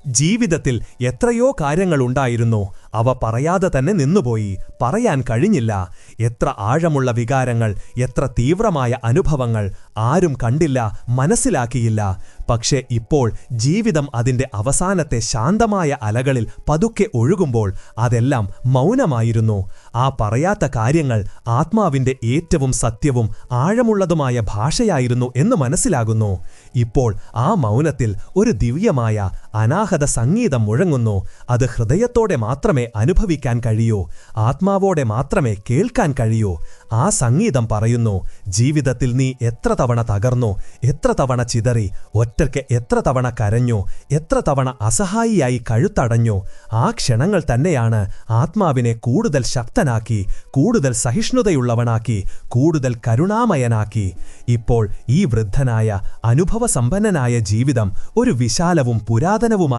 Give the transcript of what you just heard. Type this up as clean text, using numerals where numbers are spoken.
ജീവിതത്തിൽ എത്രയോ കാര്യങ്ങളുണ്ടായിരുന്നു. അവ പറയാതെ തന്നെ നിന്നുപോയി. പറയാൻ കഴിഞ്ഞില്ല. എത്ര ആഴമുള്ള വികാരങ്ങൾ, എത്ര തീവ്രമായ അനുഭവങ്ങൾ ആരും കണ്ടില്ല, മനസ്സിലാക്കിയില്ല. പക്ഷേ ഇപ്പോൾ ജീവിതം അതിന്റെ അവസാനത്തെ ശാന്തമായ അലകളിൽ പതുക്കെ ഒഴുകുമ്പോൾ അതെല്ലാം മൗനമായിരുന്നു. ആ പറയാത്ത കാര്യങ്ങൾ ആത്മാവിന്റെ ഏറ്റവും സത്യവും ആഴമുള്ളതുമായ ഭാഷയായിരുന്നു എന്ന് മനസ്സിലാകുന്നു. ഇപ്പോൾ ആ മൗനത്തിൽ ഒരു ദിവ്യമായ അനാഹത സംഗീതം മുഴങ്ങുന്നു. അത് ഹൃദയത്തോടെ മാത്രമേ അനുഭവിക്കാൻ കഴിയൂ, ആത്മാവോടെ മാത്രമേ കേൾക്കാൻ കഴിയൂ. ആ സംഗീതം പറയുന്നു, ജീവിതത്തിൽ നീ എത്ര തവണ തകർന്നു, എത്ര തവണ ചിതറി, ഒറ്റയ്ക്ക് എത്ര തവണ കരഞ്ഞു, എത്ര തവണ അസഹായിയായി കഴുത്തടഞ്ഞു. ആ ക്ഷണങ്ങൾ തന്നെയാണ് ആത്മാവിനെ കൂടുതൽ ശക്തനാക്കി, കൂടുതൽ സഹിഷ്ണുതയുള്ളവനാക്കി, കൂടുതൽ കരുണാമയനാക്കി. ഇപ്പോൾ ഈ വൃദ്ധനായ അനുഭവസമ്പന്നനായ ജീവിതം ഒരു വിശാലവും പുരാതനവുമായ